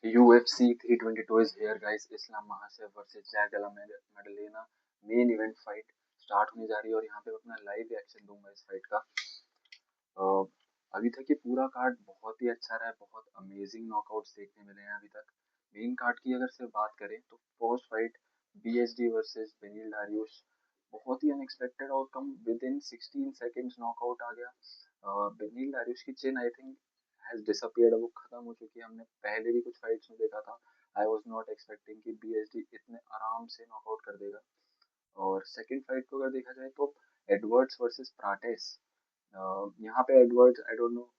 UFC 322 is here guys. Islam Makhachev versus Jack Della Maddalena main event fight start होने जा रही है और यहाँ पे मैं अपना लाइव रिएक्शन दूंगा इस फाइट का। अ, अभी तक ये पूरा कार्ड बहुत ही अच्छा रहा है, बहुत अमेजिंग नॉकआउट्स देखने मिले हैं अभी तक। मेन कार्ड की अगर सिर्फ बात करें तो first fight BSD versus Beneil Dariush, बहुत ही unexpected outcome. Within 16 seconds knockout आ गया। बेनिल डारियोस की chin I think has disappeared, वो खत्म हो चुकी है। हमने पहले भी कुछ फाइट्स में देखा था। आई वाज नॉट एक्सपेक्टिंग कि BSD इतने आराम से नॉकआउट कर देगा। और सेकंड फाइट को अगर देखा जाए तो एडवर्ड्स वर्सेस प्राटेस। यहाँ पे एडवर्ड्स आई डोंट नो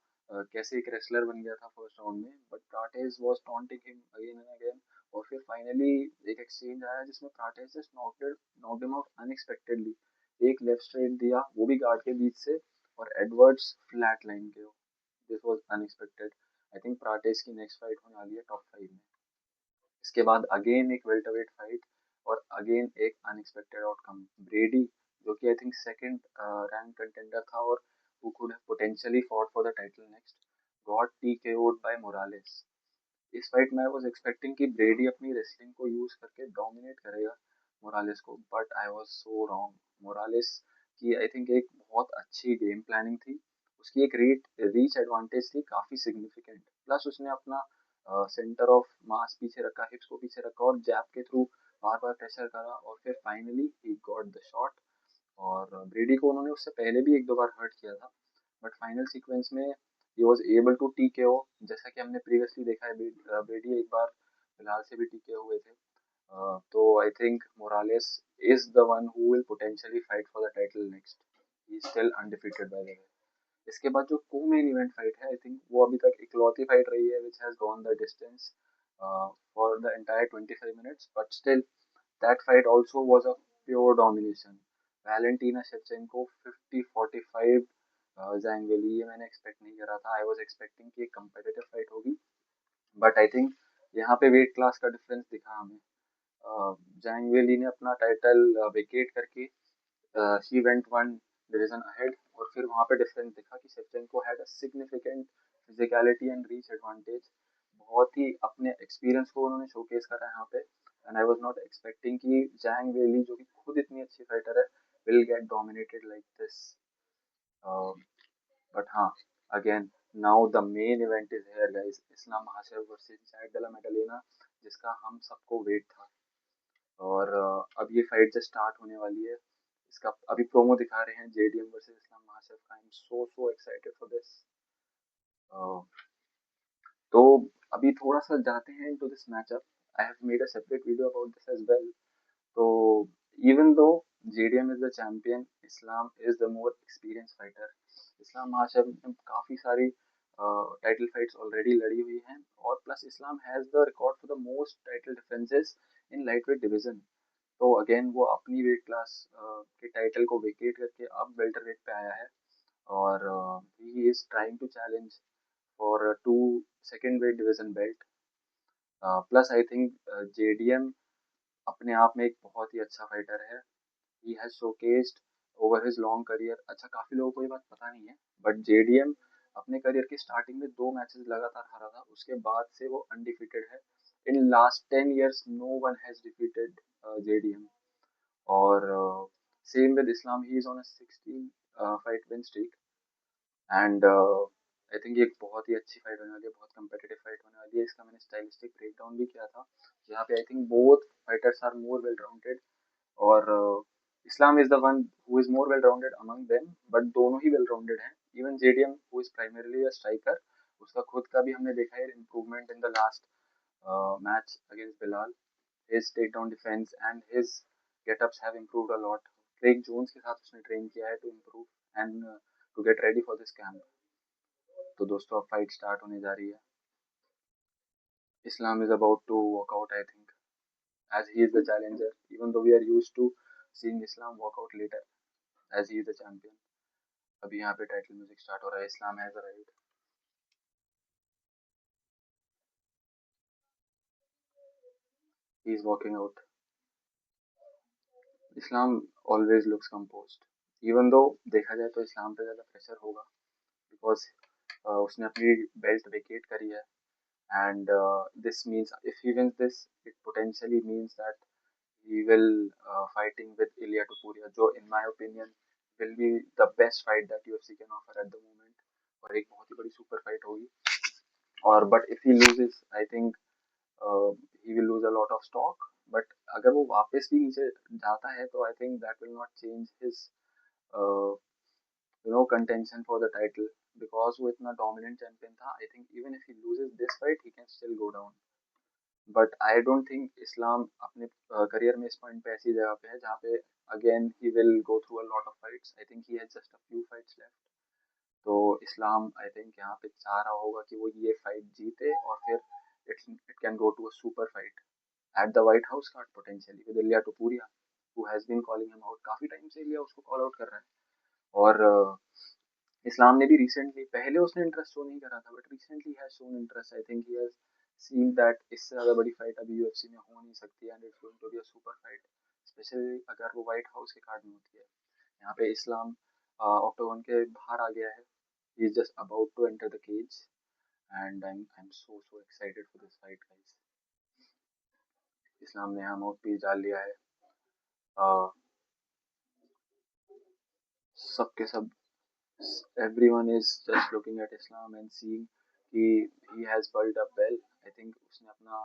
कैसे एक रेसलर बन गया था फर्स्ट राउंड में, but प्राटेस was taunting him again and again. और फिर फाइनली एक एक्सचेंज आया जिसमें प्राटेस just knocked him out unexpectedly. एक लेफ्ट स्ट्रेट दिया, वो भी गार्ड के बीच से, और एडवर्ड्स फ्लैट लाइन के। This was unexpected. I think प्राटेस की नेक्स्ट फाइट होने वाली है टॉप 5 में। इसके बाद अगेन एक वेल्टरवेट फाइट और अगेन एक अनएक्सपेक्टेड आउटकम। ब्रेडी, जो कि I think second rank contender था और who could have potentially fought for the title next, got TKO'd by Morales. इस फाइट में आई वाज एक्सपेक्टिंग कि ब्रेडी अपनी रेसलिंग को यूज करके डोमिनेट करेगा मोरालेस को, but I was so wrong. Morales की आई थिंक एक बहुत अच्छी गेम प्लानिंग थी। उसकी एक रीच एडवांटेज थी काफी सिग्निफिकेंट। प्लस उसने अपना सेंटर ऑफ मास पीछे रखा, हिप्स को पीछे रखा और जैब के थ्रू बार बार प्रेशर करा और फिर finally he got the shot. और ब्रेडी को उन्होंने उससे पहले भी एक दो बार हर्ट किया था, बट फाइनल सीक्वेंस में he was able to TKO। जैसा कि हमने प्रीवियसली देखा है, ब्रेडी एक बार फिलहाल से भी TKO हुए थे। तो I think Morales is the one who will potentially fight for the title next. He is still undefeated by the way. इसके बाद जो को मेन इवेंट फाइट है, आई थिंक वो अभी तक इकलौती फाइट रही है which has gone the distance for the entire 25 minutes, but still that fight also was a pure domination. Valentina Shevchenko 50-45 जैंग वेली, ये मैंने एक्सपेक्ट नहीं करा था। आई वाज एक्सपेक्टिंग कि एक कंपेटिटिव फाइट होगी, बट आई थिंक यहाँ पे वेट क्लास का डिफरेंस दिखा हमें। जैंग वेली ने अपना टाइटल वेकेट करके she went one division ahead, और फिर वहाँ पे डिफरेंस दिखा कि Shevchenko had a significant physicality and reach advantage. बहुत ही अपने एक्सपीरियंस को उन्होंने शोकेस करा यहाँ पे। And I was not expecting कि जैंग वेली, जो कि खुद इतनी अच्छी फाइटर है, will get dominated like this. But हाँ, again now the main event is here guys. Islam Makhachev versus Jack Della Maddalena, जिसका हम सबको वेट था। और अब ये फाइट जस्ट स्टार्ट होने वाली है। इसका अभी प्रोमो दिखा रहे हैं JDM वर्सेस इस्लाम महाशेव का। I am so excited for this. तो अभी थोड़ा सा जाते हैं into this matchup. I have made a separate video about this as well. तो even though JDM is the champion, Islam is the more experienced fighter. इस्लाम महाशय ने काफी सारी टाइटल फाइट्स ऑलरेडी लड़ी हुई हैं, और plus Islam has the record for the most title defences in lightweight division. तो अगेन वो अपनी वेट क्लास के टाइटल को वेकेट करके अब वेल्टर वेट पे आया है, और he is trying to challenge for to second weight division belt. Plus I think JDM अपने आप में एक बहुत ही अच्छा फाइटर है। he has showcased over his long career। अच्छा, काफी लोगों को ये बात पता नहीं है, बट JDM अपने करियर के स्टार्टिंग में 2 मैचेस लगातार हारा था, उसके बाद से वो अनडिफीटेड है। In last 10 years no one has defeated JDM। और same with Islam, he is on a 16 fight win streak. And I think ये एक बहुत ही अच्छी फाइट होने वाली है, बहुत कंपेटिटिव फाइट होने वाली है। इसका मैंने स्टाइलिस्टिक ब्रेक डाउन भी किया था, जहाँ पे I think both fighters are more well rounded. और Islam is the one who is more well rounded among them, but दोनों ही वेल राउंडेड हैं। Even JDM who is primarily a striker, उसका खुद का भी हमने देखा है improvement in the last match against Belal. His take down defence and his getups have improved a lot. Craig Jones के साथ उसने ट्रेन किया है to improve and to get ready for this camp. तो दोस्तों, अब फाइट स्टार्ट होने जा रही है। Islam is about to walk out, I think, as he is the challenger, even though we are used to seeing Islam walk out later as he is the champion. अभी यहाँ पे title music start हो रहा है। Islam has arrived, he is walking out. Islam always looks composed, even though देखा जाए तो इस्लाम पे ज़्यादा प्रेशर होगा, बिकॉज उसने अपनी बेल्ट वेकेट करी है। and this means if he wins this, it potentially means that he will fighting with Ilya Topuria, जो in my opinion will be the best fight that UFC can offer at the moment, और एक बहुत ही बड़ी super fight होगी. और but if he loses, I think uh, he will lose a lot of stock. But अगर वो वापस भी नीचे जाता है तो I think that will not change his uh, contention for the title, because वो इतना dominant champion था. I think even if he loses this fight, he can still go down. But I don't think Islam अपने career में इस point पे ऐसी जगह पे है जहाँ पे again he will go through a lot of fights. I think he has just a few fights left. तो इस्लाम आई थिंक यहाँ पे चाह रहा होगा कि वो ये फाइट जीते और फिर it can go to a super fight at the White House card potentially with Ilia Topuria, who has been calling him out. काफी टाइम से इलिया उसको कॉल आउट कर रहा है. और इस्लाम ने भी रिसेंटली, पहले उसने इंटरेस्ट शो नहीं करा था, but recently has shown interest. I think he has seen that इससे ज़्यादा बड़ी फाइट अभी यूएफसी में हो नहीं सकती and it's going to be a super fight, especially अगर वो व्हाइट हाउस के कार्ड में होती है. यहाँ पे इस्लाम ऑक्टोगन के बाहर आ गया है. He is just about to enter the cage and I am so excited for this fight guys. Islam ने यहाँ माउथ पीस डाल लिया है. uh, सबके सब everyone is just looking at Islam and seeing he has built up well. I think उसने अपना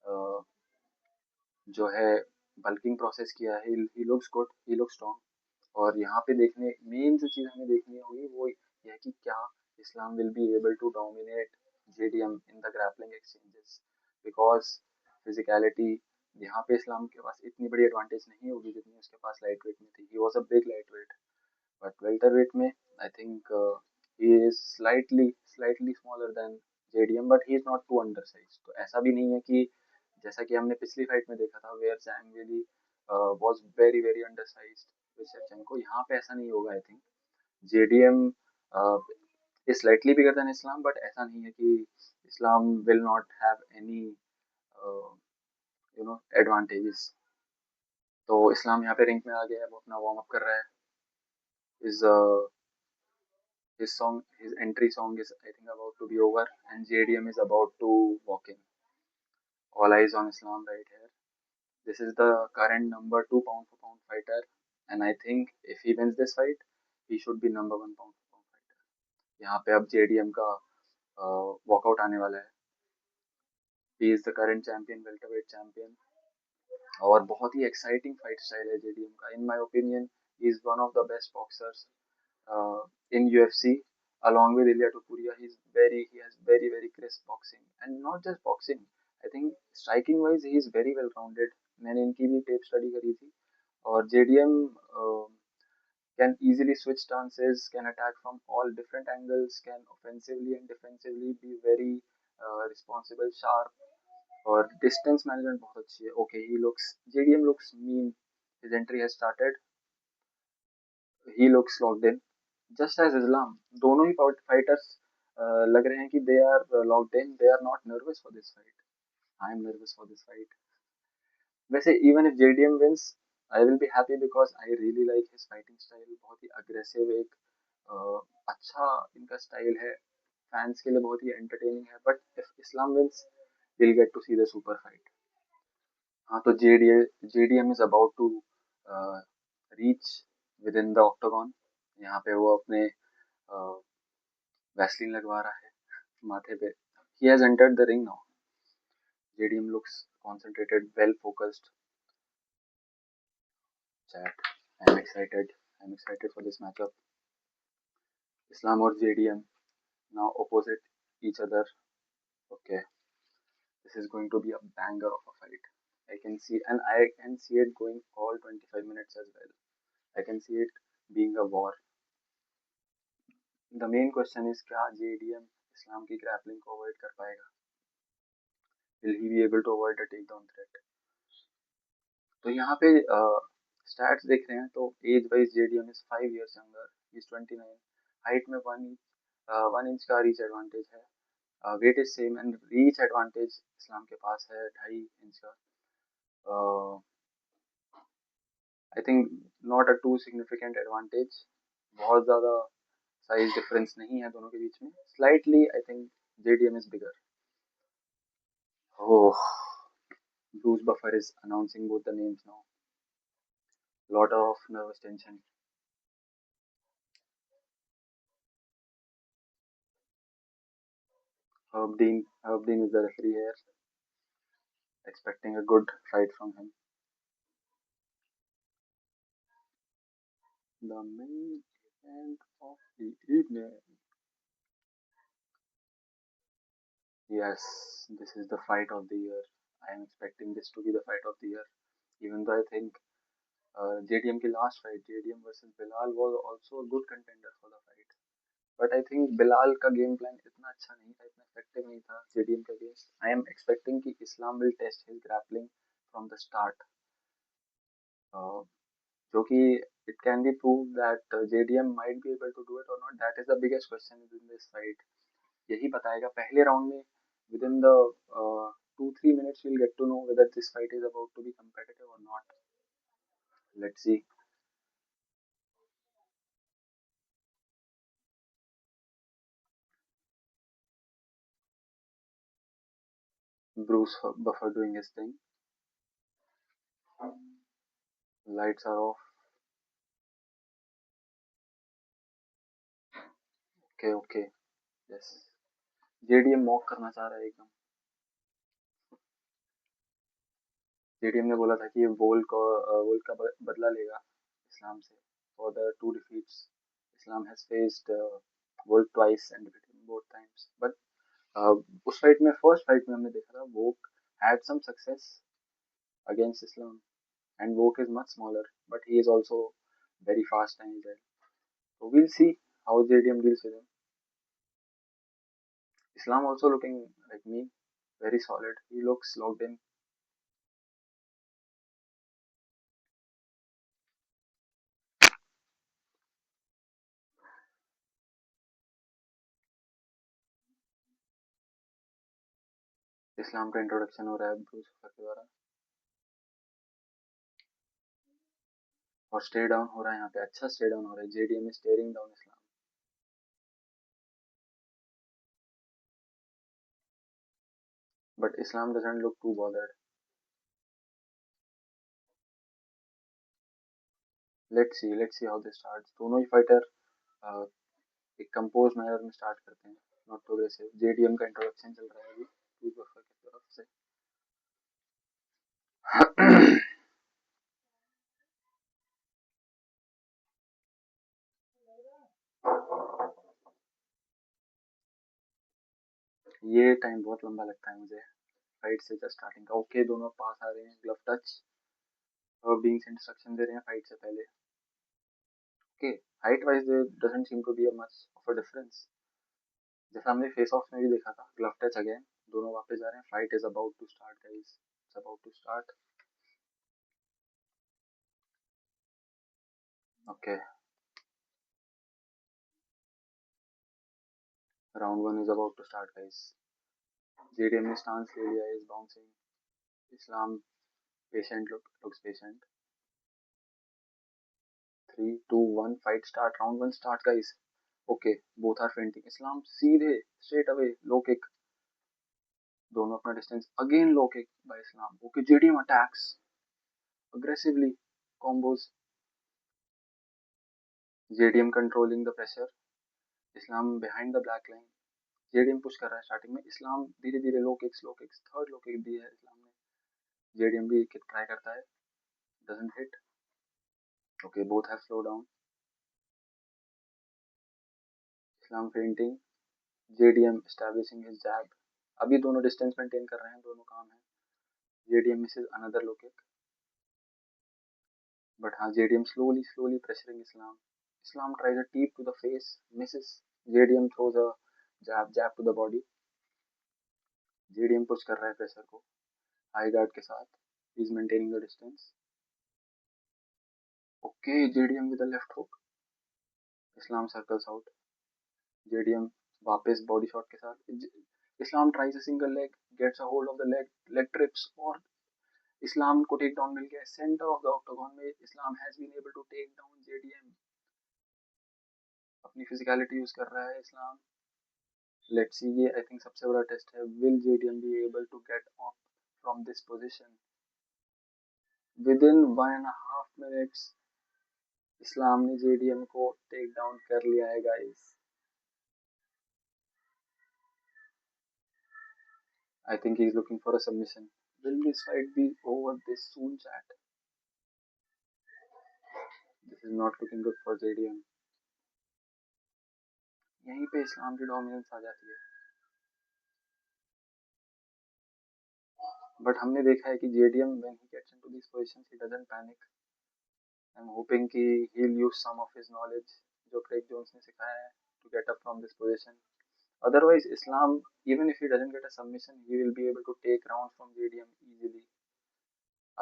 uh, जो है बल्किंग प्रोसेस किया है. he looks good, he looks strong. और यहाँ पे देखने मेन जो चीज़ हमें देखनी होगी वो ये है कि क्या Islam will be able to dominate JDM in the grappling exchanges, because physicality यहाँ पे इस्लाम के पास इतनी बड़ी एडवांटेज नहीं होगी जितनी उसके पास लाइट वेट में थी. He was a big light weight. But welterweight में I think he is slightly smaller than JDM, but he is not too undersized. तो ऐसा भी नहीं है कि जैसा कि हमने पिछली फाइट में देखा था where Zhang Weili was very undersized with Shevchenko. यहाँ पे ऐसा नहीं होगा. I think JDM is slightly bigger than Islam, but ऐसा नहीं है कि Islam will not have any uh, advantages. तो इस्लाम यहाँ पे रिंग में आ गया है, वो अपना वार्म अप कर रहा है. Is his entry song is I think about to be over, and JDM is about to walk in. All eyes on Islam right here. This is the current number 2 pound for pound fighter, and I think if he wins this fight, he should be number 1 pound for pound fighter. यहाँ पे अब JDM का walkout आने वाला है. He is the current champion, welterweight champion, और बहुत ही exciting fight style है JDM का. In my opinion, he is one of the best boxers in UFC. Along with Ilya Topuria, he has very crisp boxing, and not just boxing. I think striking wise he is very well rounded. मैंने इनकी भी tape study करी थी. और JDM can easily switch stances, can attack from all different angles, can offensively and defensively be very responsible, sharp, और distance management बहुत अच्छी है. Okay, he looks JDM looks mean. His entry has started. He looks locked in. Just as Islam, दोनों ही fighters लग रहे हैं कि they are locked in. They are not nervous for this fight. I am nervous for this fight. वैसे even if JDM wins, I will be happy because I really like his fighting style. बहुत ही aggressive, एक अच्छा इनका style है. Fans के लिए बहुत ही एंटरटेनिंग है. But if Islam wins, will get to see the super fight. हाँ, तो JDM is about to reach within the octagon. यहाँ पे वो अपने वैसलीन लगवा रहा है माथे पे. He has entered the ring now. JDM looks concentrated, well focused. Chat. I'm excited. I'm excited for this matchup. Islam or JDM now opposite each other. Okay, this is going to be a banger of a fight. I can see it going all 25 minutes as well. I can see it being a war. The main question is क्या JDM इस्लाम की grappling को avoid कर पाएगा? Will he be able to avoid a takedown threat? तो यहाँ पे stats देख रहे हैं तो age wise JDM is 5 years younger. He is 29. Height में 1 इंच का रीच एडवांटेज है. Weight is same and reach advantage Islam के पास है 2.5 इंच का. I think not a too significant advantage. बहुत ज़्यादा साइज डिफरेंस नहीं है दोनों के बीच में. Slightly I think JDM is bigger. Oh, Bruce Buffer is announcing both the names now. Lot of nervous tension. Herb Dean is the referee here, expecting a good fight from him. The main event of the evening. Yes, this is the fight of the year. I am expecting this to be the fight of the year. Even though I think JDM की last fight, JDM versus Bilal was also a good contender for the fight. But I think Bilal का game plan इतना अच्छा नहीं था, इतना effective नहीं था JDM के against. I am expecting कि Islam will test his grappling from the start. Uh, जो कि it can be proved that JDM might be able to do it or not. That is the biggest question in this fight. यही बताएगा पहले round में within the 2-3 minutes we'll get to know whether this fight is about to be competitive or not. Let's see. Bruce Buffer doing his thing. Lights are off. Okay, okay. Yes. JDM mock करना चाह रहा है एकदम. JDM ने बोला था कि ये वोल्क का बदला लेगा इस्लाम से for the two defeats. Islam has faced Volk twice and defeated him both times. But उस फाइट में फर्स्ट फाइट में हमने देखा था वोक had some success against Islam and Volk is much smaller but he is also very fast and agile. So we'll see how JDM deals with him. Islam also looking like me, very solid. He looks locked in. इस्लाम का introduction हो रहा है Bruce के द्वारा और stay down हो रहा है यहाँ पे अच्छा स्टे डाउन हो रहा है JDM is staring down Islam but Islam doesn't look to bothered let's see how they start दोनों ही फाइटर एक कंपोज मैनर में स्टार्ट करते हैं नॉट प्रोग्रेसिव जेडीएम का इंट्रोडक्शन चल रहा है अभी ब्रूस की तरफ से ये टाइम बहुत लंबा लगता है मुझे फाइट से जस्ट स्टार्टिंग का ओके दोनों पास आ रहे हैं ग्लव टच और बीइंग से इंस्ट्रक्शन दे रहे हैं फाइट से पहले okay height wise there doesn't seem to be a much of a difference जैसा हमने फेस ऑफ में भी देखा था ग्लव टच अगेन दोनों वापस जा रहे हैं fight is about to start guys it's about to start okay round one is about to start guys JDM ने स्टांस ले लिया is bouncing Islam patient looks patient 3 2 1 fight start round one start guys okay both are feinting Islam सीधे straight away low kick दोनों अपना distance again low kick by Islam okay JDM attacks aggressively combos JDM controlling the pressure Islam behind the black line JDM push कर रहा है starting में Islam धीरे धीरे low kicks third low kick दी है इस्लाम ने JDM भी किक ट्राई करता है doesn't hit okay both have slow down Islam feinting JDM establishing his jab अभी दोनों डिस्टेंस मेंटेन कर रहे हैं दोनों काम है JDM Mrs another low kick but हाँ JDM slowly pressuring Islam tries a teep to the face misses JDM throws a jab to the body JDM push कर रहा है प्रेशर को हाई गार्ड के साथ he is maintaining the distance okay JDM with a left hook Islam circles out JDM वापस body shot के साथ Islam tries a single leg gets a hold of the leg trips और Islam को take down मिल गया centre of the octagon में Islam has been able to take down JDM अपनी physicality use कर रहा है इस्लाम लेट्स सी ये I think सबसे बड़ा टेस्ट है will JDM be able to get from this position. Within 1.5 minutes, Islam ने JDM को टेक डाउन कर लिया है guys. I think he's looking for a submission. Will this fight be over this soon, chat? This is not looking good for JDM. यहीं पे इस्लाम की dominance आ जाती है. But हमने देखा है कि JDM when he gets into these positions he doesn't panic. I'm hoping कि he'll use some of his knowledge जो क्रेग जोन्स ने सिखाया है to get up from this position. Otherwise, Islam, even if he doesn't get a submission, he will be able to take rounds from JDM easily.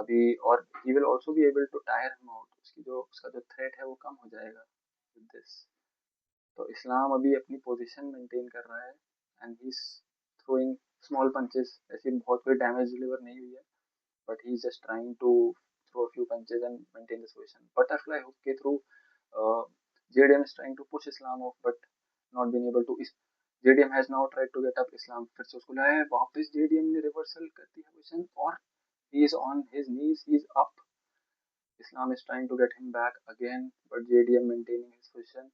अभी और he will also be able to tire him out. उसका जो threat है वो कम हो जाएगा with this. तो इस्लाम अभी अपनी पोजीशन मेंटेन कर रहा है and he is throwing small punches. ऐसी बहुत कोई डैमेज डिलीवर नहीं हुई है but he is just trying to throw a few punches and maintain this position. Butterfly hook के through JDM is trying to push Islam off but not being able to. JDM has now tried to get up Islam. फिर से उसको लाया है वापस. JDM ने reversal कर दिया पोजीशन और he is on his knees. He is up. Islam is trying to get him back again but JDM maintaining his position.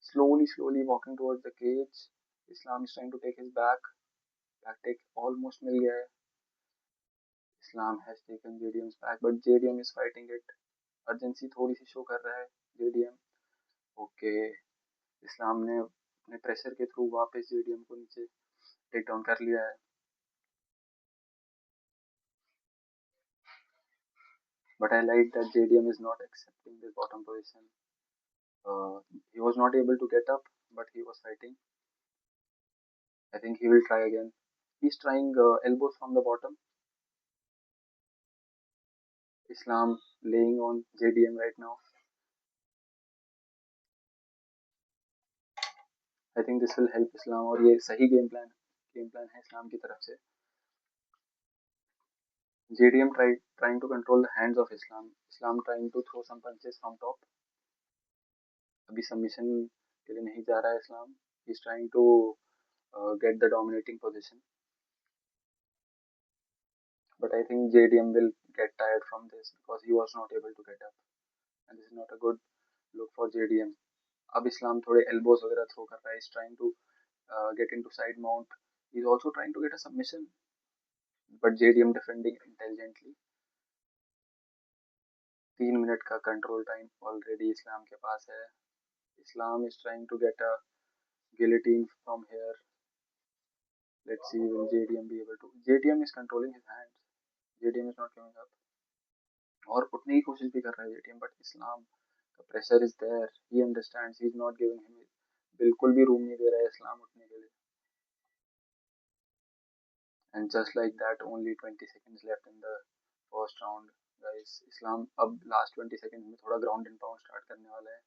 Slowly walking towards the cage. Islam is trying to take his back. Back take almost मिल गया है. Islam has taken JDM's back, but JDM is fighting it. Urgency थोड़ी सी show कर रहा है JDM. Okay, Islam ने अपने pressure के through वापस JDM को नीचे टेक डाउन कर लिया है. But I like that JDM is not accepting this bottom position. He was not able to get up, but he was fighting. I think he will try again. He's trying elbows from the bottom. Islam laying on JDM right now. I think this will help Islam और ये सही game plan है इस्लाम की तरफ से. JDM trying to control the hands of Islam. Islam trying to throw some punches from top. अभी submission के लिए नहीं जा रहा है इस्लाम. He's trying to get the dominating position. But I think JDM will get tired from this because he was not able to get up. And this is not a good look for JDM. अब इस्लाम थोड़े elbows वगैरह throw कर रहा है. He's trying to get into side mount. He's also trying to get a submission. But JDM defending intelligently. 3 minute का control time already इस्लाम के पास है. Islam is trying to get a guillotine from here. Let's see will JDM be able to. JDM is controlling his hands. JDM is not giving up. और उठने की कोशिश भी कर रहा है JDM but Islam का pressure is there. He understands. He is not giving him. बिल्कुल भी रूम नहीं दे रहा है इस्लाम उठने के लिए. And just like that, only 20 seconds left in the first round. Guys, Islam अब last 20 seconds में थोड़ा ground and pound start करने वाला है.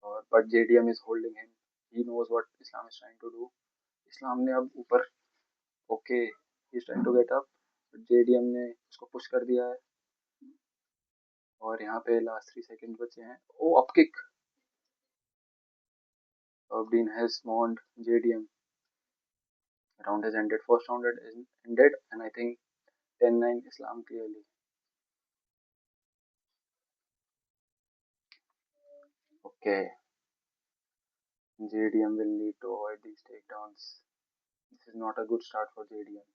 और but JDM is holding him. He knows what Islam is trying to do. Islam ने अब ऊपर okay, he is trying to get up. But JDM ने उसको push कर दिया है. और यहाँ पे last 3 seconds बचे हैं. Oh, up kick. Abdeen has spawned JDM. Round has ended. First round has ended, and I think 10-9 Islam clearly. Okay. JDM will need to avoid these takedowns. This is not a good start for JDM.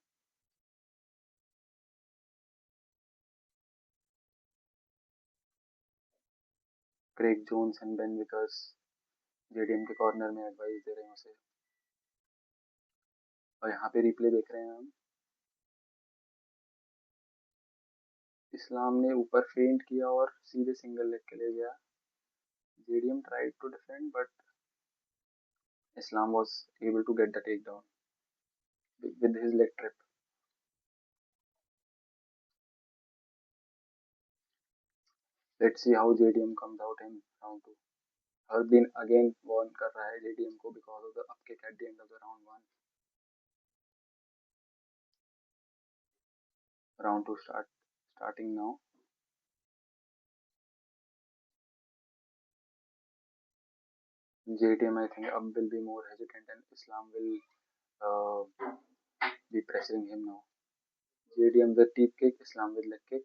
Craig Jones and Ben Vickers JDM के corner में advice दे रहे हैं उसे. और यहाँ पे replay देख रहे हैं हम. इस्लाम ने ऊपर फेंट किया और सीधे सिंगल लेग के ले गया. JDM tried to defend but Islam was able to get the takedown with his leg trip. Let's see how JDM comes out in round 2. Harbin again warn कर रहा है JDM को because of the up kick at the end of the round 1. Round 2 starting now. JDM I think will be more hesitant and Islam will be pressuring him now. JDM with deep kick, Islam with leg kick.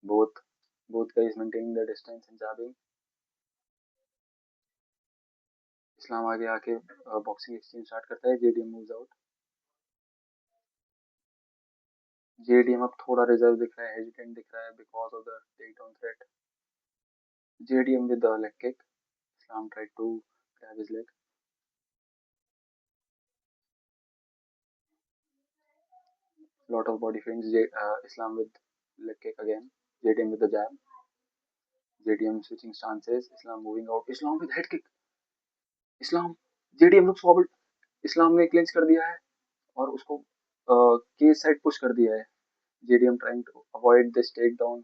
Both both guys maintaining the distance and jabbing. इस्लाम आगे आके boxing exchange start करता है. JDM moves out. JDM अब थोड़ा reserve दिख रहा है, hesitant दिख रहा है because of the takedown threat. JDM with the leg kick. Islam tried to grab his leg. Lot of body feints. Islam with leg kick again. JDM with the jab. JDM switching stances. Islam moving out. Islam with head kick. Islam. JDM looks forward. Islam ने clinch कर दिया है और उसको cage side push कर दिया है. JDM trying to avoid this takedown.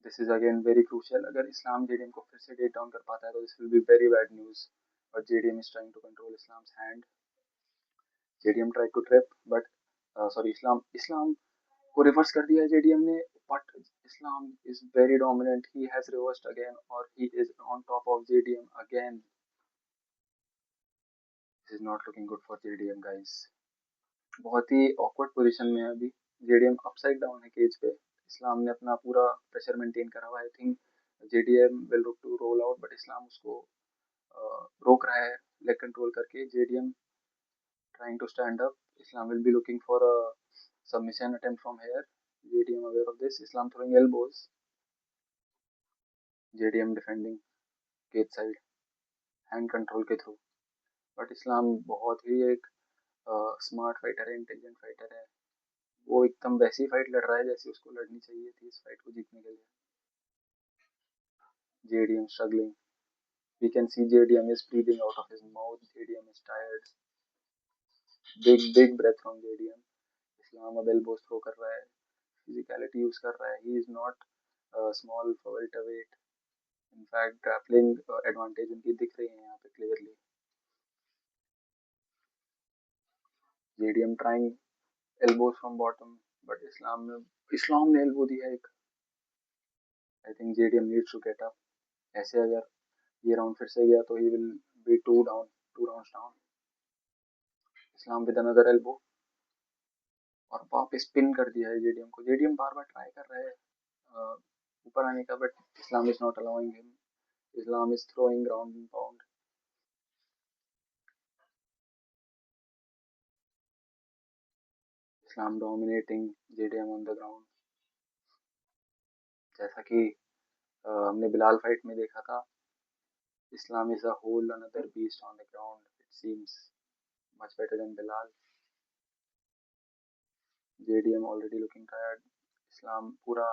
This is again very crucial. अगर इस्लाम JDM को फिर से टेक डाउन कर पाता है तो this will be very bad news. But JDM is trying to control Islam's hand. JDM tried to trip, but Islam को reverse कर दिया है जेडीएम ने. But Islam is very dominant. He has reversed again और he is on top of JDM again. This is not looking good for JDM guys. बहुत ही awkward position में है अभी. जेडीएम अपसाइड डाउन है केज पे. Islam ने अपना पूरा प्रेशर मेंटेन करा हुआ है. I think JDM will look to roll out but Islam उसको रोक रहा है लेग कंट्रोल करके. JDM trying to stand up. Islam will be looking for a submission attempt from here. JDM aware of this. Islam throwing elbows. JDM defending cage side hand control के through. But इस्लाम बहुत ही एक smart fighter है, intelligent fighter है. वो एकदम वैसी fight लड़ रहा है जैसी उसको लड़नी चाहिए थी इस फाइट को जीतने के लिए. JDM struggling. We can see JDM is breathing out of his mouth. JDM is tired. Big breath from JDM. Islam अब elbows throw कर रहा है. Physicality यूज कर रहा है. He is not small for welterweight. In fact grappling advantage उनकी दिख रही है यहाँ पे clearly. JDM trying elbows from bottom but Islam ने एल्बो दिया एक. I think JDM needs to get up. ऐसे अगर ये राउंड फिर से गया तो he will be 2 rounds down. Islam with another elbow और वापस पिन कर दिया है जेडीएम को. जेडीएम बार बार ट्राई कर रहा है ऊपर आने का but Islam is not allowing him. Islam is throwing ground and pound. Islam dominating JDM on the ground. जैसा कि हमने बिलाल फाइट में देखा था. Islam is a whole another beast on the ground. It seems much better than Bilal. JDM already looking tired. Islam पूरा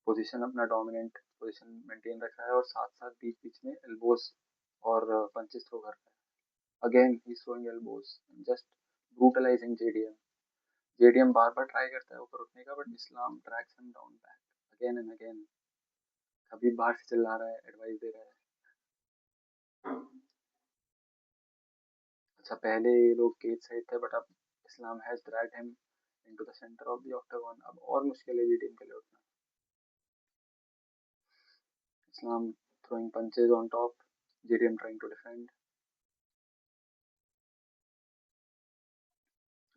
position अपना dominant position maintain रखा है और साथ साथ बीच बीच में एल्बोज और पंचेस थ्रो कर रहा है. Again he is throwing elbows just brutalising JDM. JDM बार बार ट्राई करता है ऊपर उठने का but Islam drags him down back again and again. कभी बाहर से चिल्ला रहा है, एडवाइस दे रहा है. अच्छा पहले ये लोग केज साइड थे बट अब Islam has dragged him into the centre of the octagon. अब और मुश्किल है जेडीएम के लिए उठना. Islam throwing punches on top. JDM trying to defend.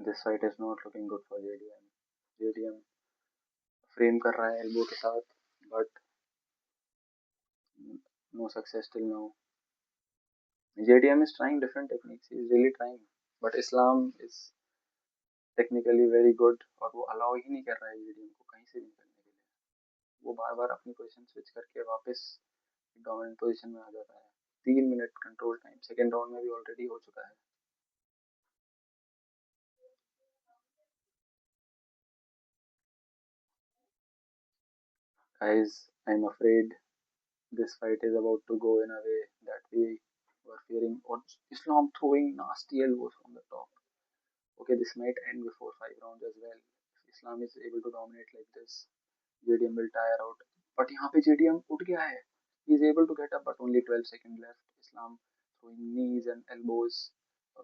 This fight is not looking good for JDM. JDM frame कर रहा है एल्बो के साथ but no success till now. JDM is trying different techniques. He is really trying. But Islam is technically very good और वो allow ही नहीं कर रहा है JDM को कहीं से भी निकलने के लिए. वो बार बार अपनी पोजीशन स्विच करके वापस डोमिनेंट पोजीशन में आ जाता है. 3 minute control time. Second round में भी ऑलरेडी हो चुका है. Guys, I'm afraid this fight is about to go in a way that we were fearing. Or Islam throwing nasty elbows from the top. Okay, this might end before 5 rounds as well. If Islam is able to dominate like this, JDM will tire out. But यहाँ पे JDM उठ गया है. He is able to get up, but only 12 seconds left. Islam throwing knees and elbows,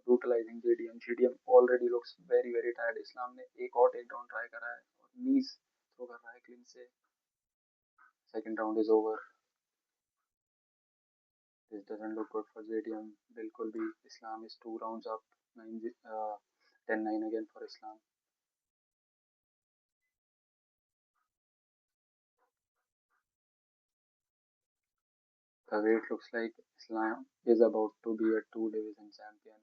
brutalizing JDM. JDM already looks very tired. Islam ने एक और take down try करा है और knees थ्रो कर रहा है क्लीन से. Second round is over. This doesn't look good for JDM. बिल्कुल भी. Islam is 2 rounds up. 10-9 again for Islam. The way it looks like Islam is about to be a two-division champion.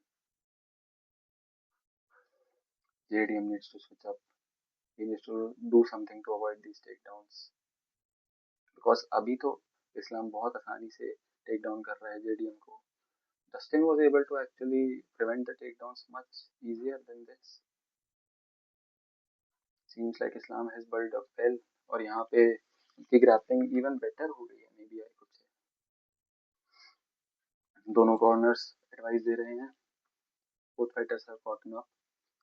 JDM needs to switch up. He needs to do something to avoid these takedowns. Because अभी तो इस्लाम बहुत आसानी से take down कर रहा है JDM को. Dustin was able to actually prevent the takedowns much easier than this. Seems like Islam has built up well. और यहाँ पे उनकी ग्रैपलिंग इवन बेटर हो गई है. May B I could say. दोनों कॉर्नर्स एडवाइस दे रहे हैं. Both fighters have gotten up.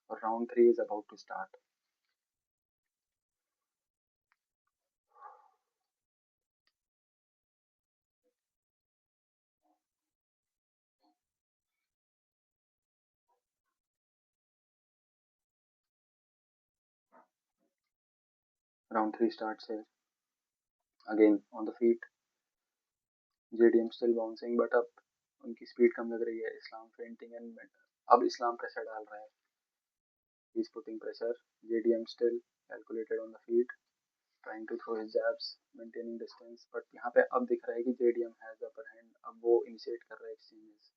और round 3 is about to start. Round 3 starts here. Again on the feet. JDM still bouncing but up. उनकी speed कम लग रही है. इस्लाम फेंटिंग एंड अब इस्लाम प्रेशर डाल रहा है. he is putting pressure. JDM still calculated on the feet, trying to throw his jabs, maintaining distance. But यहाँ पे अब दिख रहा है कि JDM has the upper hand. अब वो initiate कर रहा है exchanges.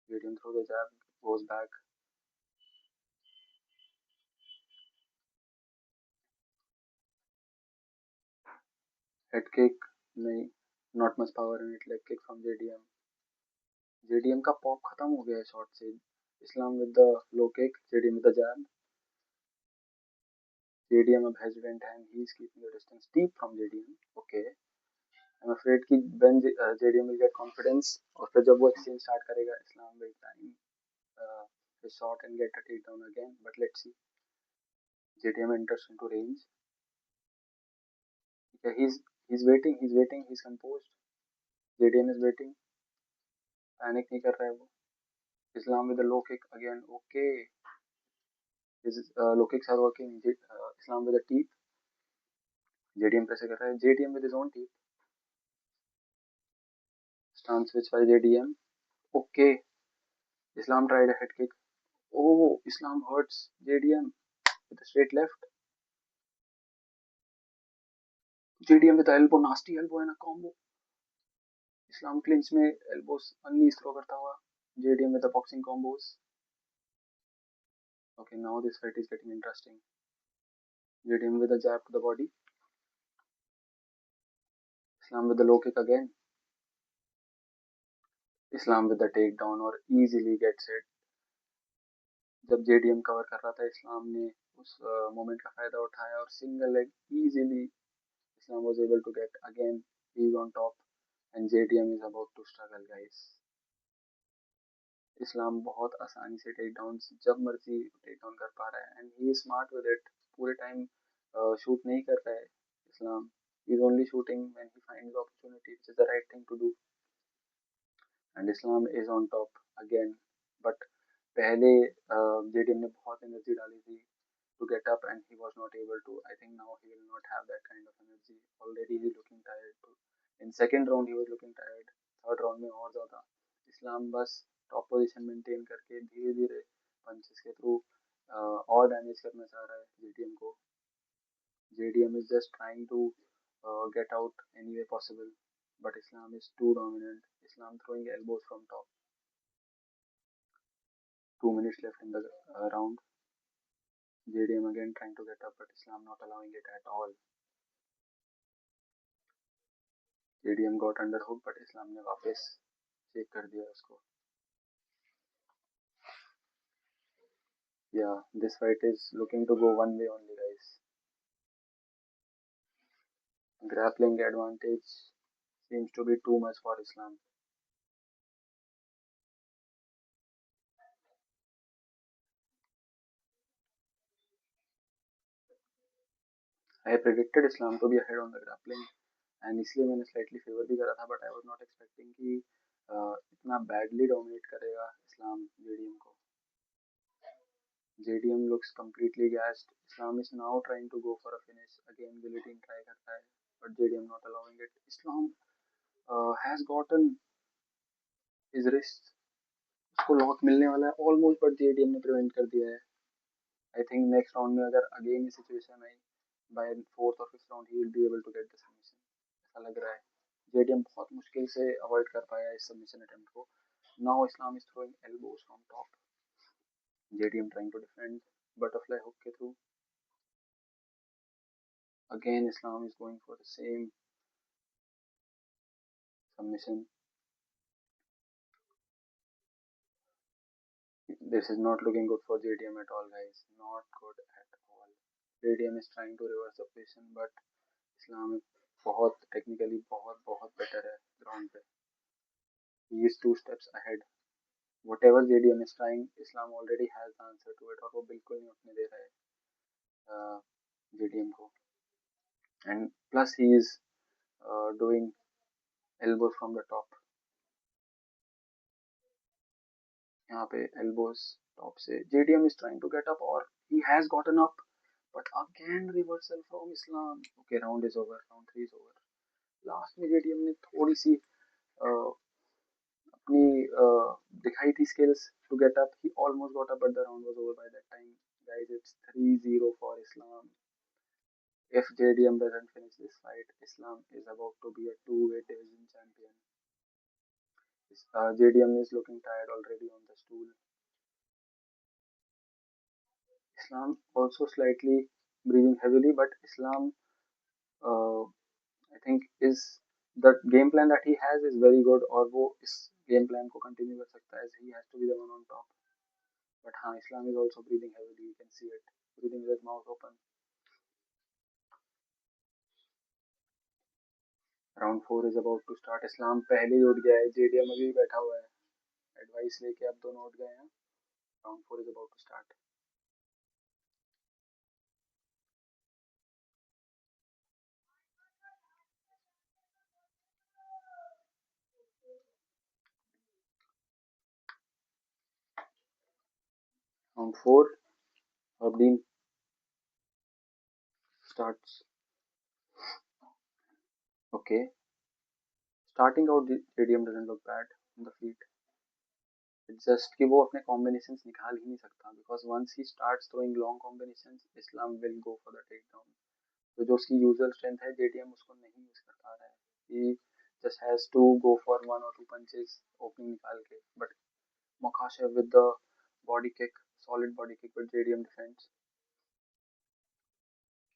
JDM throw the jab, goes back. Head kick, नहीं, not much power in it. Leg kick from JDM. JDM का pop खत्म हो गया है shot से. Islam with the low kick, JDM with the jab. JDM अब hesitant है. He is keeping the distance deep from JDM. Okay. I'm afraid कि when JDM will get confidence और फिर जब वो exchange start करेगा, Islam will time his shot and get a takedown again. But let's see. JDM enters into range. Yeah, he's waiting. He's composed. JDM is waiting. Panic नहीं कर रहा है वो. Islam with a low kick again. Okay. His low kicks are working. Islam with a teep. JDM press कर रहा है. JDM with his own teep. Stance switch by JDM. Okay. Islam tried a head kick. Oh, Islam hurts JDM with a straight left. JDM with the elbow, nasty elbow and a combo. Islam clinch में elbows unleash throw करता हुआ. JDM with the boxing combos. Okay, now this fight is getting interesting. JDM with a jab to the body. Islam with the low kick again. Islam with the takedown और easily gets it. जब JDM cover कर रहा था, इस्लाम ने उस moment का फायदा उठाया और single leg easily Islam was able to get again. He is on top and JDM is about to struggle, guys. इस्लाम बहुत आसानी से टेक डाउन जब मर्जी टेक डाउन कर पा रहा है and he is smart with it. पूरे टाइम शूट नहीं कर रहा है Islam. He is only shooting when he finds opportunity which is the right thing to do. And Islam is on top again. But पहले JDM ने बहुत energy डाली थी to get up and he was not able to. I think now he will not have that kind of energy. Already he is looking tired too. In second round he was looking tired. Third round में और ज़्यादा. इस्लाम बस top position maintain करके धीरे धीरे punches के through और damage करना चाह रहा है जेडीएम को. JDM is just trying to get out any way possible, but Islam is too dominant. Islam throwing elbows from top. 2 minutes left in the round. JDM again trying to get up, but Islam not allowing it at all. JDM got underhook, but Islam ने वापस check कर दिया उसको. Yeah, this fight is looking to go one way only, guys. Grappling advantage seems to be too much for Islam. I predicted Islam to be ahead on the grappling, and इसलिए मैंने slightly favor भी करा था, but I was not expecting कि इतना badly dominate करेगा Islam JDM को. JDM looks completely gassed. Islam is now trying to go for a finish. Again guillotine try करता है, but JDM not allowing it. Islam has gotten his wrist, उसको lock मिलने वाला है almost, but JDM ने prevent कर दिया है। आई थिंक नेक्स्ट राउंड में अगर अगेन ये सिचुएशन आई, बाय फोर्थ और fifth round he will be able to get the submission, ऐसा लग रहा है। जेडीएम बहुत मुश्किल से अवॉइड कर पाया इस सबमिशन अटेम्प्ट को। Now Islam is throwing elbows from top, JDM trying to defend butterfly hook के थ्रू। Again Islam is going for the same submission. This is not looking good for JDM at all, guys. Not good at all. JDM is trying to reverse the position, but Islam बहुत technically बहुत बहुत better है ground पे. He is 2 steps ahead. Whatever JDM is trying, Islam already has the answer to it, और वो बिल्कुल नहीं उठने दे रहा है JDM को. And plus he is doing elbows from the top. यहाँ पे elbows top से JDM is trying to get up, or he has gotten up, but again reversal from Islam. Okay, round is over. Round 3 is over. Last में JDM ने थोड़ी सी अपनी दिखाई थी skills to get up. He almost got up, but the round was over by that time. Guys, it's 3-0 for Islam. If JDM doesn't finish this fight, Islam is about to be a two-weight division champion. JDM is looking tired already on the stool. Islam also slightly breathing heavily, but Islam, I think, is the game plan that he has is very good, और वो इस game plan को continue कर सकता है, as he has to be the one on top. But हाँ, Islam is also breathing heavily. You can see it, breathing with his mouth open. Round 4 is about to start. Islam पहले ही उठ गया है, JDM अभी बैठा हुआ है. Advice लेके अब दोनों उठ गए हैं. Round 4 is about to start. Round 4, Abdeen starts. Okay, starting out JDM doesn't look bad on the feet. It's just कि वो अपने combinations निकाल ही नहीं सकता, because once he starts throwing long combinations, Islam will go for the takedown. तो जो उसकी usual strength है, JDM उसको नहीं use कर पा रहा है. He just has to go for 1 or 2 punches opening निकाल के. But Makhachev with the body kick, solid body kick, but JDM defends.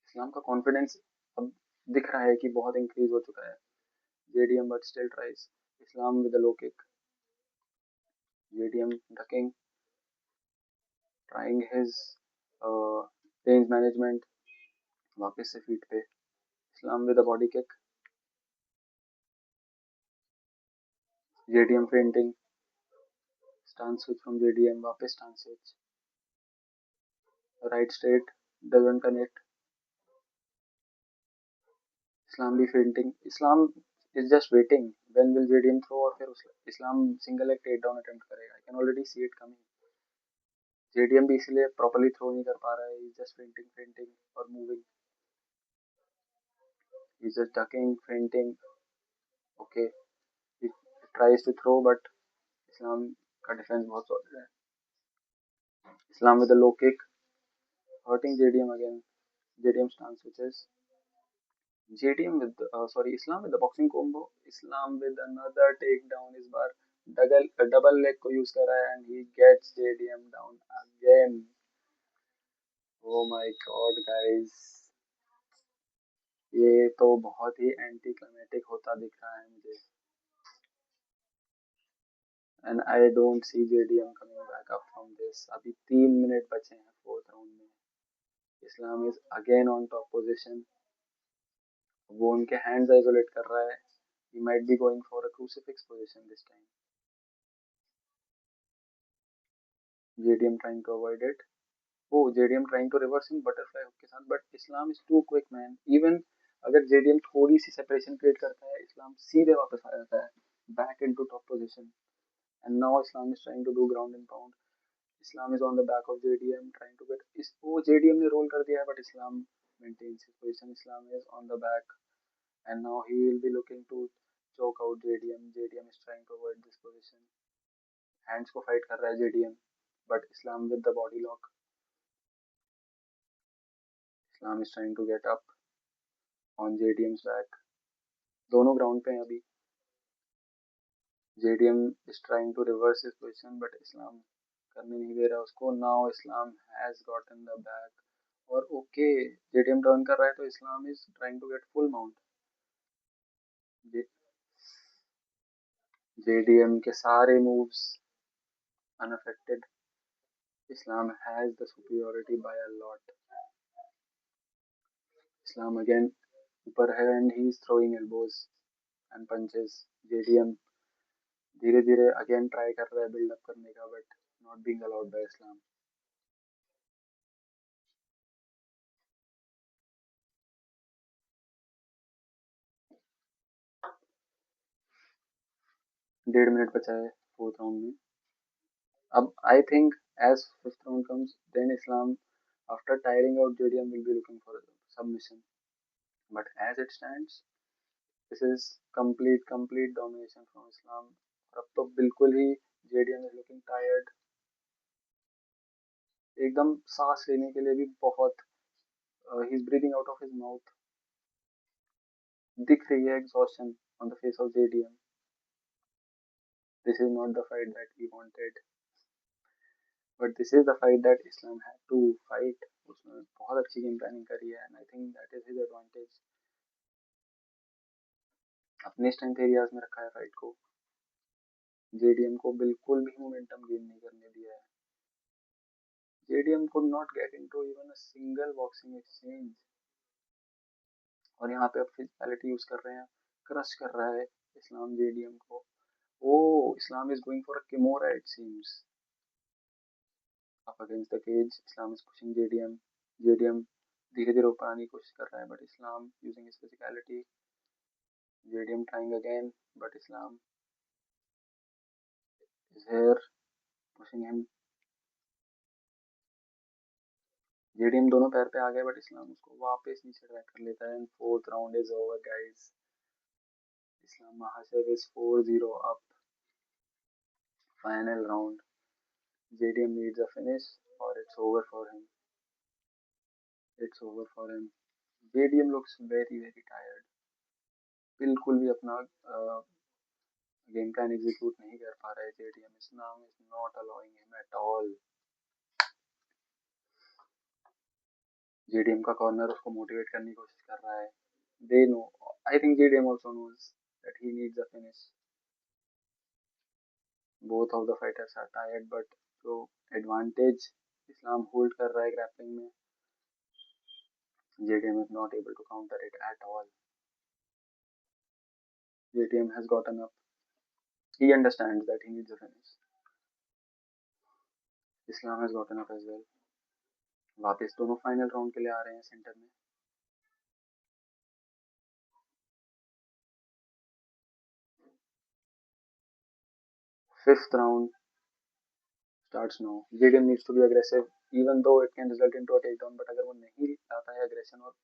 इस्लाम का कॉन्फिडेंस अब दिख रहा है कि बहुत इंक्रीज हो चुका है. JDM but still tries. Islam with a low kick. JDM ducking, trying his range management. वापस से फीट पे. Islam with a body kick. JDM fainting. Stance switch from JDM. वापस stance switch. Right straight doesn't connect. Islam be fainting. Islam is just waiting. When will JDM throw, और फिर Islam single leg takedown attempt करेगा. I can already see it coming. JDM भी इसलिए properly throw नहीं कर पा रहा है. He's just fainting और moving. He's just ducking, fainting. Okay, he tries to throw, but Islam का defense बहुत solid है. Islam with a low kick, hurting JDM again. JDM stance switches. JDM with Islam with the boxing combo. Islam with another takedown. इस बार double leg को use कर रहा है, and he gets JDM down again. Oh my God, guys, ये तो बहुत ही anti climatic होता दिख रहा है मुझे. And I don't see JDM coming back up from this. अभी 3 मिनट बचे हैं फोर्थ राउंड में. Islam is again on top position. वो उनके hands isolate कर रहा है. He might be going for a crucifix position this time. JDM trying to avoid it. Oh, JDM trying to reverse in butterfly hook के साथ, but Islam is too quick, man. Even अगर JDM थोड़ी सी separation create करता है, Islam सीधे वापस आ जाता है, back into top position. And now Islam is trying to do ground and pound. Islam is on the back of JDM trying to get. वो JDM ने roll कर दिया है, but Islam maintains his position. Islam is on the back, and now he will be looking to choke out JDM. JDM is trying to avoid this position. Hands को fight कर रहा है JDM, but Islam with the body lock. Islam is trying to get up on JDM's back. दोनों ground पे हैं अभी. JDM is trying to reverse his position but Islam करने नहीं दे रहा उसको. Now Islam has gotten the back. और ओके, जेडीएम टर्न कर रहा है तो Islam is trying to get full mount. JDM के सारे moves unaffected. Islam has the superiority by a lot. Islam again ऊपर है and he is throwing elbows and punches. JDM धीरे धीरे again try कर रहा है build up करने का but not being allowed by Islam. 1.5 minute बचा है फोर्थ राउंड में. अब I think as fifth round comes then Islam after tiring out JDM will be looking for a submission. But as it stands this is complete domination from Islam. और अब तो बिल्कुल ही JDM is looking tired. एकदम सांस लेने के लिए भी बहुत ही is breathing out of his mouth. दिख रही है exhaustion on the face of JDM. This is not the fight that he wanted but this is the fight that Islam had to fight. उसने बहुत अच्छी गेम प्लानिंग करी है and I think that is his advantage. अपने strength areas में रखा है fight को. जेडीएम को बिल्कुल भी मोमेंटम गेन नहीं करने दिया है. JDM could not get into even a single boxing exchange. और यहाँ पे अब फिजिकलिटी यूज कर रहे हैं. क्रश कर रहा है इस्लाम जेडीएम को. Oh, Islam is going for a Kimura, it seems. Up against the cage, Islam is pushing JDM. JDM धीरे धीरे ऊपर आने की कोशिश कर रहा है, but Islam using his physicality. JDM trying again, but Islam is here pushing him. JDM दोनों पैर पे आ गए, but Islam उसको वापस नीचे ड्रैग कर लेता है. And fourth round is over, guys. Islam Makhachev is 4-0 up. Final round. JDM needs a finish, or it's over for him. It's over for him. JDM looks very tired. बिल्कुल भी अपना game plan execute नहीं कर पा रहा है JDM. Islam is not allowing him at all. JDM का corner उसको मोटिवेट करने की कोशिश कर रहा है. They know, I think JDM also knows that he needs a finish. Both of the fighters are tired but जो एडवांटेज इस्लाम होल्ड कर रहा है ग्रैपलिंग में, JDM is not able to counter it at all. JDM has gotten up. He understands that he needs a finish. Islam has gotten up as well. वापस दोनों final round के लिए आ रहे हैं सेंटर में. Fifth round starts now. JDM needs to be aggressive, even though it can result into a takedown. But अगर वो नहीं लाता है aggression और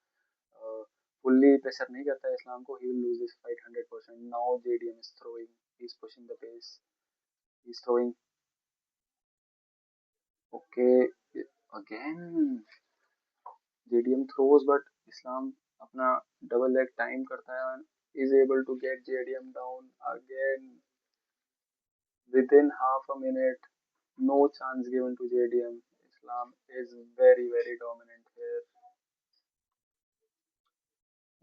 fully pressure नहीं करता है इस्लाम को, he will lose this fight 100%. Now JDM is throwing, he's pushing the pace, he's throwing. Okay, again JDM throws, but Islam अपना double leg time करता है and is able to get JDM down again within half a minute. No chance given to JDM. Islam is very dominant here.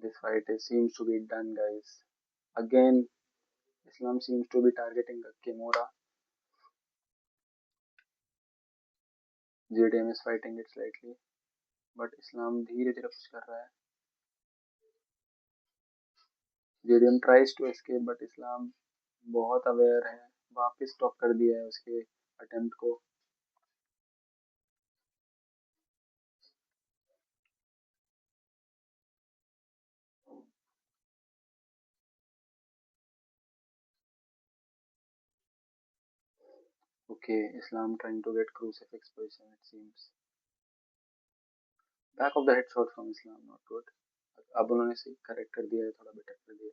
This fight seems to be done, guys. Again, Islam seems to be targeting Kimura. JDM is fighting it slightly, but Islam धीरे धीरे push कर रहा है. JDM tries to escape, but Islam बहुत aware है. वापस stop कर दिया है उसके अटेम्प्ट को. Okay, Islam trying to get crucifix position, it seems. Back of the head shot from Islam, not good. अब उन्होंने करेक्ट कर दिया है, थोड़ा बेटर कर दिया.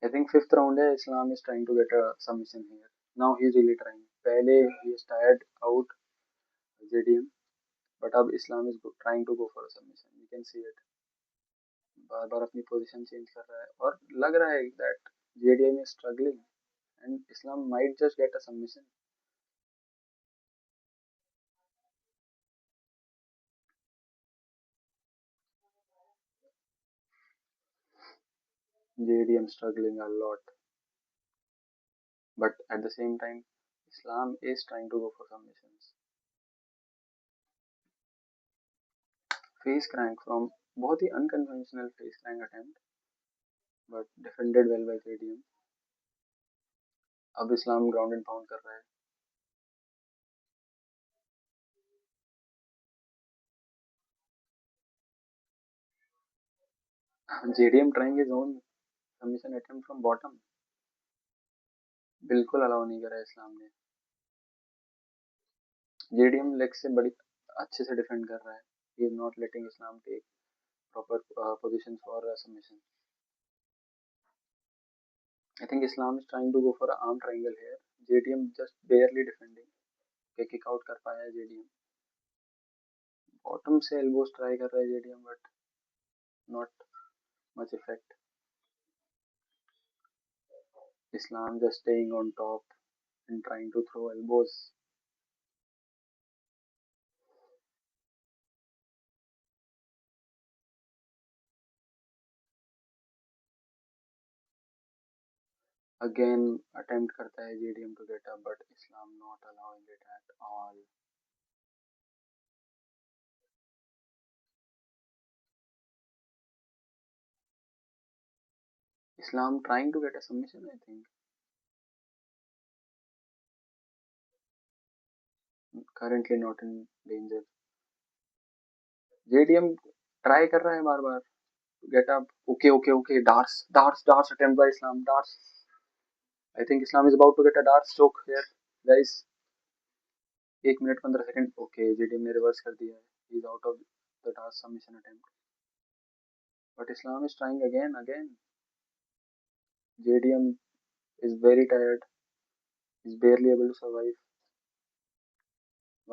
I think fifth round है. Islam is trying to get a submission here. Now he's really trying. पहले he is tired out JDM, but अब Islam is trying to go for a submission. You can see it. बार बार अपनी position change कर रहा है और लग रहा है that JDM is struggling and Islam might just get a submission. JDM struggling a lot, but at the same time, Islam is trying to go for submissions. Face crank from बहुत ही unconventional face crank attempt, but defended well by JDM. अब इस्लाम ground and pound कर रहा है. JDM trying his own submission attempt from bottom. बिल्कुल allow नहीं करा इस्लाम ने. JDM leg से बड़ी अच्छे से डिफेंड कर रहा है. He is not letting Islam take proper positions for submission. I think Islam is trying to go for an arm triangle here. JDM just barely defending. के किक आउट कर पाया है JDM. बॉटम से elbows try कर रहा है JDM, but not much effect. Islam just staying on top and trying to throw elbows. Again attempt करता है JDM to get up, but Islam not allowing it at all. Islam trying to get a submission, I think. Currently not in danger. JDM try कर रहा है बार बार to get up. Okay. Darts attempt by Islam. Darts. I think Islam is about to get a dart stroke here, guys. 1 minute 15 second. Okay JDM ने reverse कर दिया है. He is out of the dart submission attempt. But Islam is trying again. JDM is very tired. He's barely able to survive.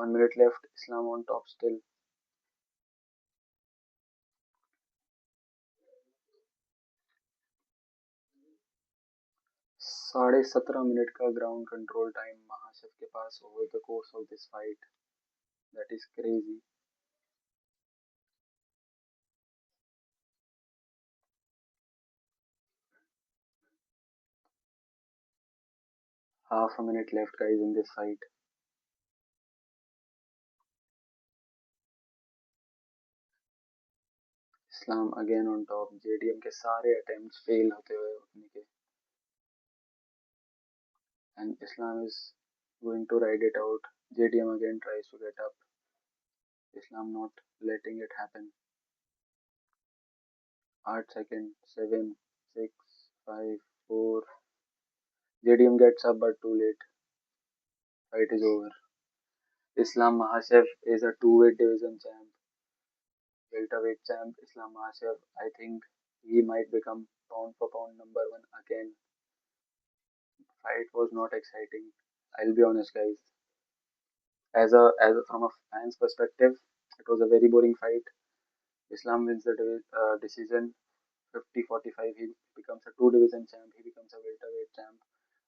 1 minute left. Islam on top still. 17.5 minute का ground control time महाशव के पास over the course of this fight. That is crazy. Half a minute left, guys, in this fight. Islam again on top. JDM के सारे attempts fail होते हुए उठने के. And Islam is going to ride it out. JDM again tries to get up. Islam not letting it happen. 8 seconds. 7, 6, 5, 4. JDM gets up but too late. Fight is over. Islam Makhachev is a two-weight division champ. Welterweight champ Islam Makhachev. I think he might become pound for pound number one again. Fight was not exciting. I'll be honest, guys. As a from a fan's perspective, it was a very boring fight. Islam wins the decision 50-45. He becomes a two division champ. He becomes a welterweight champ.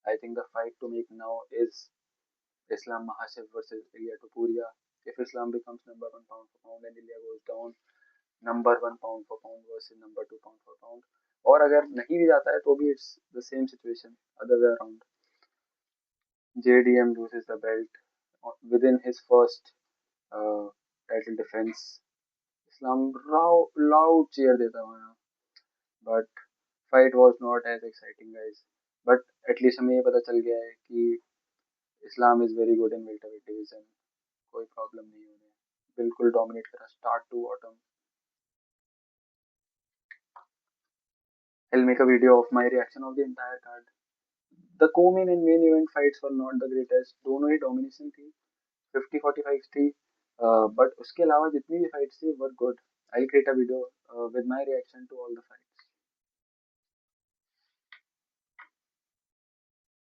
I think the fight to make now is Islam Makhachev versus Ilia Topuria. If Islam becomes number one pound for pound and Ilia goes down, number one pound for pound versus number two pound for pound. और अगर नहीं भी जाता है तो भी it's the same situation other way around. JDM loses the belt within his first title defense. Islam loud cheer देता हुआ, but fight was not as exciting, guys. But at least हमें ये पता चल गया है कि Islam is very good in welterweight division. कोई प्रॉब्लम नहीं होने. बिल्कुल डोमिनेट करा start to bottom. I'll make a video of my reaction of the entire card. The co-main and main event fights were not the greatest. दोनों ही domination थी. 50-45 थी. But उसके अलावा जितनी भी fights थी were good. I'll create a video with my reaction to all the fights.